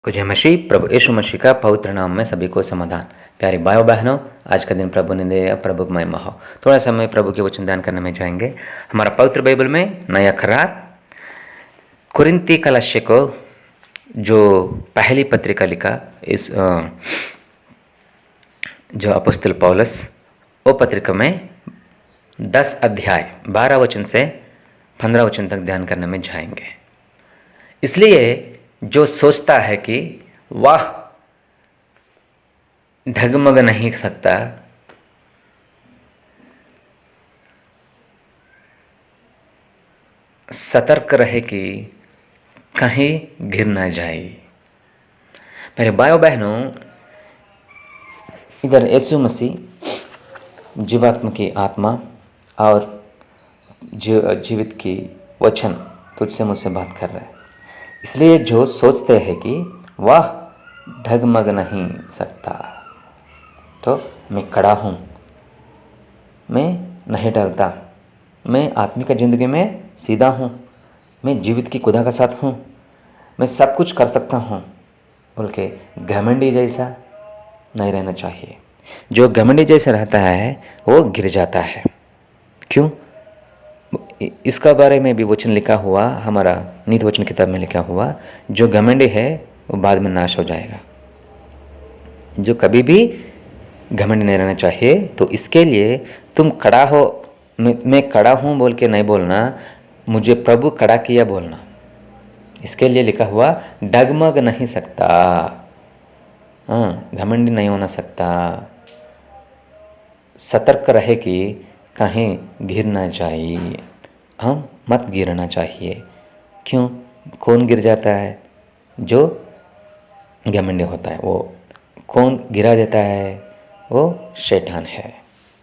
कुछ मसीह प्रभु यीशु मसीह का पवित्र नाम में सभी को समाधान। प्यारे भाइयों बहनों, आज का दिन प्रभु ने दिया, प्रभु की महिमा हो। थोड़ा समय प्रभु के वचन ध्यान करने में जाएंगे। हमारा पवित्र बाइबल में नया करार कुरिन्ती कलश को जो पहली पत्रिका लिखा इस जो अपॉस्तल पौलुस वो पत्रिका में 10 अध्याय 12 वचन से 15 वचन तक ध्यान करने में जाएंगे। इसलिए जो सोचता है कि वह ढगमग नहीं सकता, सतर्क रहे कि कहीं गिर ना जाए। मेरे भाइयों बहनों, इधर यीशु मसीह जीवात्मा की आत्मा और जीवित की वचन तुझसे मुझसे बात कर रहा है। इसलिए जो सोचते हैं कि वह ढगमग नहीं सकता, तो मैं खड़ा हूँ, मैं नहीं डरता, मैं आत्मिक ज़िंदगी में सीधा हूँ, मैं जीवित की खुदा का साथ हूँ, मैं सब कुछ कर सकता हूँ बोल के घमंडी जैसा नहीं रहना चाहिए। जो घमंडी जैसा रहता है वो गिर जाता है। क्यों? इसका बारे में भी वचन लिखा हुआ, हमारा नीति वचन किताब में लिखा हुआ, जो घमंडी है वो बाद में नाश हो जाएगा। जो कभी भी घमंड नहीं रहना चाहिए। तो इसके लिए तुम खड़ा हो, मैं खड़ा हूँ बोल के नहीं बोलना, मुझे प्रभु खड़ा किया बोलना। इसके लिए लिखा हुआ डगमग नहीं सकता, घमंडी नहीं होना सकता, सतर्क रहे कि कहीं गिर ना जाए। हम मत गिरना चाहिए। क्यों? कौन गिर जाता है? जो घमंडी होता है। वो कौन गिरा देता है? वो शैतान है।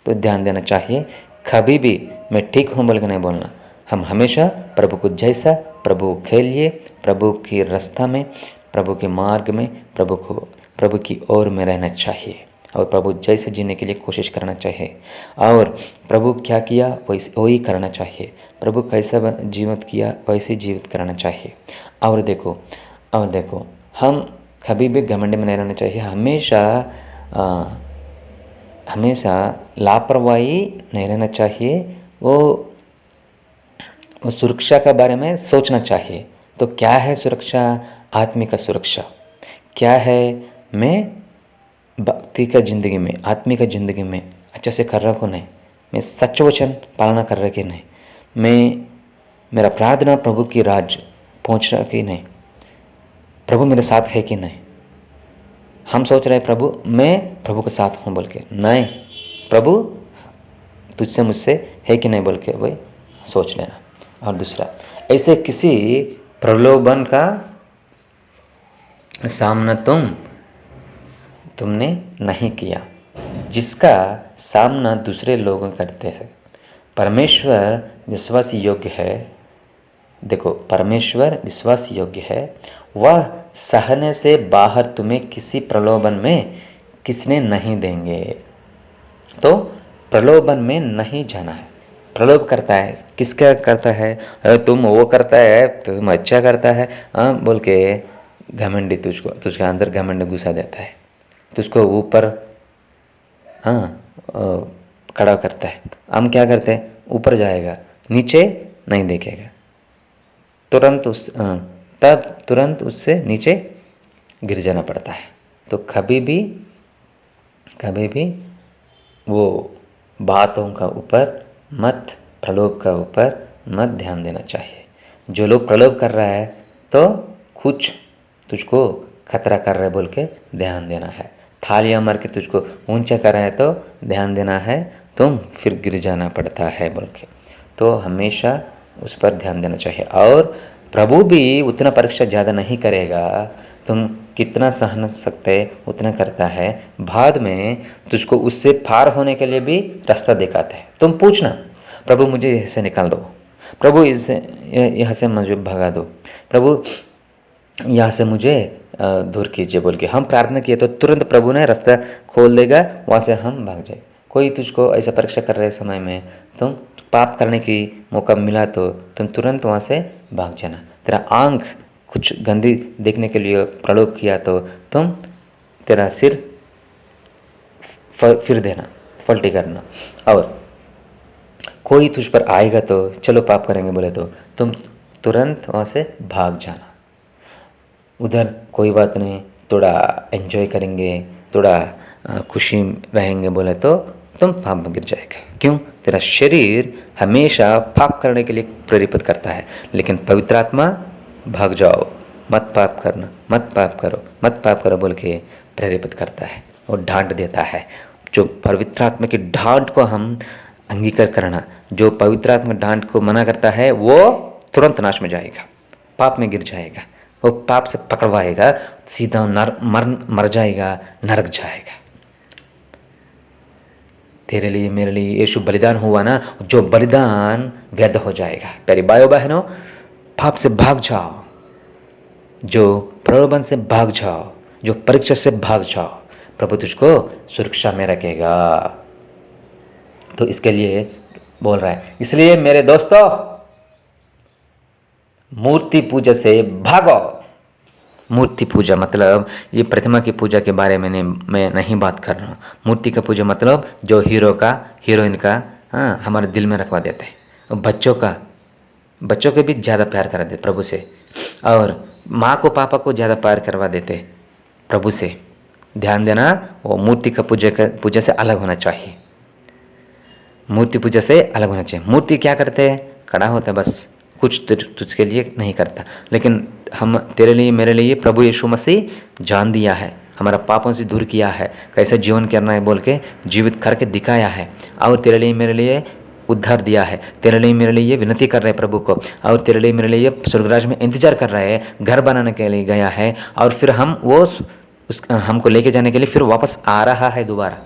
तो ध्यान देना चाहिए। कभी भी मैं ठीक हूँ बोल के नहीं बोलना। हम हमेशा प्रभु को जैसा, प्रभु खेलिए, प्रभु की रास्ता में, प्रभु के मार्ग में, प्रभु की ओर में रहना चाहिए और प्रभु जैसे जीने के लिए कोशिश करना चाहिए। और प्रभु क्या किया वैसे वही करना चाहिए। प्रभु कैसा जीवित किया वैसे जीवित करना चाहिए। और देखो हम कभी भी घमंड में नहीं रहना चाहिए। हमेशा लापरवाही नहीं रहना चाहिए। वो सुरक्षा के बारे में सोचना चाहिए। तो क्या है सुरक्षा? आत्मिक सुरक्षा क्या है? मैं भक्ति का ज़िंदगी में, आत्मिक ज़िंदगी में अच्छे से कर रहा हूँ नहीं, मैं सच वचन पालना कर रहा कि नहीं, मेरा प्रार्थना प्रभु की राज पहुँच रहा कि नहीं, प्रभु मेरे साथ है कि नहीं। हम सोच रहे प्रभु मैं प्रभु के साथ हूँ बोल के, नहीं, प्रभु तुझसे मुझसे है कि नहीं बोल के वही सोच लेना। और दूसरा, ऐसे किसी प्रलोभन का सामना तुमने नहीं किया जिसका सामना दूसरे लोग करते हैं। परमेश्वर विश्वास योग्य है। देखो, परमेश्वर विश्वास योग्य है। वह सहने से बाहर तुम्हें किसी प्रलोभन में किसने नहीं देंगे। तो प्रलोभन में नहीं जाना है। प्रलोभ करता है, किसका करता है? तुम वो करता है, तुम अच्छा करता है बोल के घमंडी तुझके अंदर घमंड घुसा देता है, तुझको ऊपर खड़ा करता है। हम क्या करते हैं? ऊपर जाएगा, नीचे नहीं देखेगा, तुरंत उससे नीचे गिर जाना पड़ता है। तो कभी भी वो बातों का ऊपर मत, प्रलोभ का ऊपर मत ध्यान देना चाहिए। जो लोग प्रलोभ कर रहा है तो कुछ तुझको खतरा कर रहा है बोल के ध्यान देना है। थालियाँ मार के तुझको ऊंचा कर रहा है तो ध्यान देना है, तुम फिर गिर जाना पड़ता है बोल के। तो हमेशा उस पर ध्यान देना चाहिए। और प्रभु भी उतना परीक्षा ज़्यादा नहीं करेगा, तुम कितना सहन सकते उतना करता है। बाद में तुझको उससे पार होने के लिए भी रास्ता दिखाता है। तुम पूछना, प्रभु मुझे यहाँ से निकाल दो, प्रभु यहाँ से मुझे भगा दो, प्रभु यहाँ से मुझे दूर कीजिए बोल के हम प्रार्थना किए तो तुरंत प्रभु ने रास्ता खोल देगा, वहाँ से हम भाग जाए। कोई तुझको ऐसा परीक्षा कर रहे समय में तुम पाप करने की मौका मिला तो तुम तुरंत वहाँ से भाग जाना। तेरा आँख कुछ गंदी देखने के लिए प्रलोभ किया तो तुम तेरा सिर फिर देना, पलटी करना। और कोई तुझ पर आएगा तो चलो पाप करेंगे बोले तो तुम तुरंत वहाँ से भाग जाना। उधर कोई बात नहीं, थोड़ा एंजॉय करेंगे, थोड़ा खुशी रहेंगे बोले तो तुम पाप में गिर जाएगा। क्यों? तेरा शरीर हमेशा पाप करने के लिए प्रेरित करता है, लेकिन पवित्र आत्मा भाग जाओ, मत पाप करना, मत पाप करो, मत पाप करो बोल के प्रेरित करता है और डांट देता है। जो पवित्र आत्मा की डांट को हम अंगीकार करना, जो पवित्र आत्मा डांट को मना करता है वो तुरंत नाश में जाएगा, पाप में गिर जाएगा, वो पाप से पकड़वाएगा, सीधा मर जाएगा, नरक जाएगा। तेरे लिए मेरे लिए यीशु बलिदान हुआ ना, जो बलिदान व्यर्थ हो जाएगा। प्यारी भाइयों बहनों, पाप से भाग जाओ, जो प्रलोभन से भाग जाओ, जो परीक्षा से भाग जाओ, प्रभु तुझको सुरक्षा में रखेगा। तो इसके लिए बोल रहा है, इसलिए मेरे दोस्तों मूर्ति पूजा से भागो। मूर्ति पूजा मतलब ये प्रतिमा की पूजा के बारे में मैं नहीं बात कर रहा हूँ। मूर्ति का पूजा मतलब जो हीरो का हीरोइन का हमारे दिल में रखवा देते हैं, और बच्चों के भी ज़्यादा प्यार करा देते प्रभु से, और माँ को पापा को ज़्यादा प्यार करवा देते प्रभु से। ध्यान देना, वो मूर्ति का पूजा से अलग होना चाहिए। मूर्ति पूजा से अलग होना चाहिए। मूर्ति क्या करते हैं? खड़ा होता है बस, कुछ तुझके लिए नहीं करता। लेकिन हम तेरे लिए मेरे लिए प्रभु यीशु मसीह जान दिया है, हमारा पापों से दूर किया है, कैसे जीवन करना है बोल के जीवित करके दिखाया है, और तेरे लिए मेरे लिए उद्धार दिया है। तेरे लिए मेरे लिए विनती कर रहे हैं प्रभु को, और तेरे लिए मेरे लिए स्वर्गराज में इंतजार कर रहे हैं, घर बनाने के लिए गया है, और फिर हम वो हमको लेके जाने के लिए फिर वापस आ रहा है दोबारा।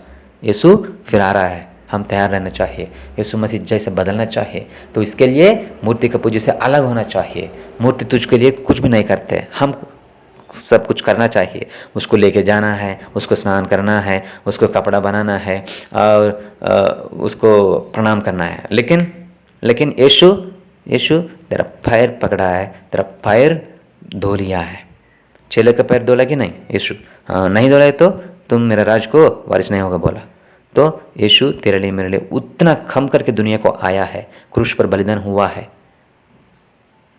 यीशु फिर आ रहा है, हम तैयार रहना चाहिए, यीशु मसीह जैसे बदलना चाहिए। तो इसके लिए मूर्ति का पूजा से अलग होना चाहिए। मूर्ति तुझके लिए कुछ भी नहीं करते, हम सब कुछ करना चाहिए। उसको लेके जाना है, उसको स्नान करना है, उसको कपड़ा बनाना है, और उसको प्रणाम करना है। लेकिन यीशु तेरा पैर पकड़ा है, तेरा पैर धो लिया है। चेले का पैर धोला कि नहीं? यीशु नहीं धोला तो तुम मेरा राज को वारिस नहीं होगा बोला। तो यीशु तेरे लिए मेरे लिए उतना खम करके दुनिया को आया है, क्रूस पर बलिदान हुआ है।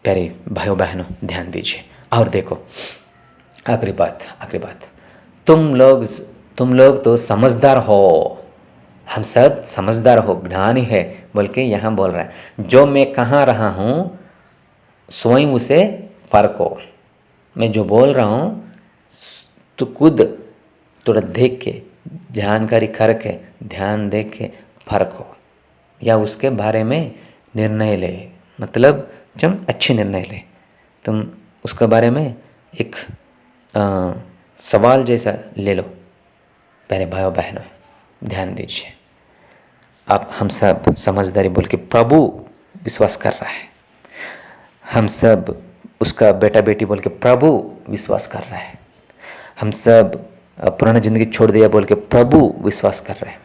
प्यारे भाइयों बहनों ध्यान दीजिए। और देखो आखिरी बात, तुम लोग तो समझदार हो, हम सब समझदार हो, ज्ञानी है बोल के यहाँ बोल रहा है। जो मैं कहाँ रहा हूँ स्वयं उसे परखो। मैं जो बोल रहा हूँ तो खुद थोड़ा देख के, जानकारी करके, ध्यान दे के परखो, या उसके बारे में निर्णय ले। मतलब जब अच्छे निर्णय ले, तुम उसके बारे में एक सवाल जैसा ले लो। प्यारे भाइयों बहनों ध्यान दीजिए। आप हम सब समझदारी बोल के प्रभु विश्वास कर रहा है, हम सब उसका बेटा बेटी बोल के प्रभु विश्वास कर रहा है, हम सब पुराना ज़िंदगी छोड़ दिया बोल के प्रभु विश्वास कर रहे हैं,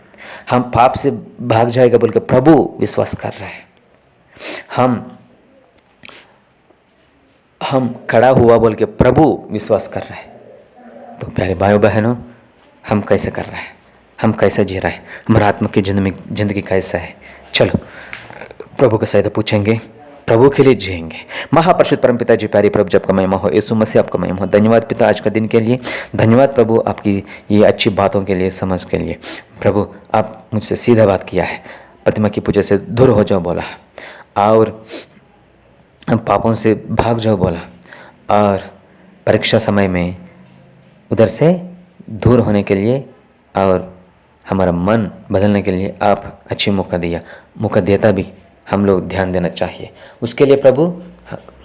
हम पाप से भाग जाएगा बोल के प्रभु विश्वास कर रहे हैं, हम खड़ा हुआ बोल के प्रभु विश्वास कर रहे हैं। तो प्यारे भाइयों बहनों हम कैसे कर रहे हैं, हम कैसे जी रहे हैं, हमारा आत्मा की जिंदगी कैसा है? चलो प्रभु के सहायता पूछेंगे, प्रभु के लिए जिएंगे। महापरिशुद्ध परमपिता जी, प्यारे प्रभु जब का महिमा हो, यीशु मसीह आपका महिमा हो। धन्यवाद पिता आज का दिन के लिए, धन्यवाद प्रभु आपकी ये अच्छी बातों के लिए, समझ के लिए। प्रभु आप मुझसे सीधा बात किया है, प्रतिमा की पूजा से दूर हो जाओ बोला, और पापों से भाग जाओ बोला, और परीक्षा समय में उधर से दूर होने के लिए और हमारा मन बदलने के लिए आप अच्छी मौका देता भी हम लोग ध्यान देना चाहिए। उसके लिए प्रभु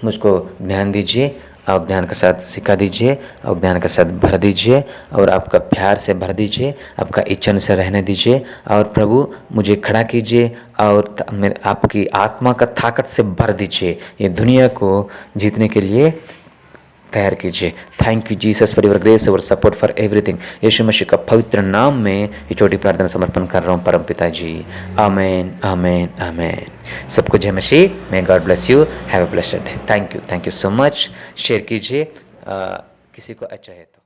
मुझको ज्ञान दीजिए, और ज्ञान के साथ सिखा दीजिए, और ज्ञान के साथ भर दीजिए, और आपका प्यार से भर दीजिए, आपका इच्छा से रहने दीजिए। और प्रभु मुझे खड़ा कीजिए, और मेरे आपकी आत्मा का ताकत से भर दीजिए, ये दुनिया को जीतने के लिए तैयार कीजिए। Thank you Jesus for your grace और सपोर्ट फॉर एवरीथिंग। यीशु मसीह का पवित्र नाम में ये छोटी प्रार्थना समर्पण कर रहा हूँ परम पिता जी। आमेन आमेन आमेन। सबको जय मसीह। May God bless you. Have a blessed day. Thank you so much. Share कीजिए किसी को अच्छा है तो।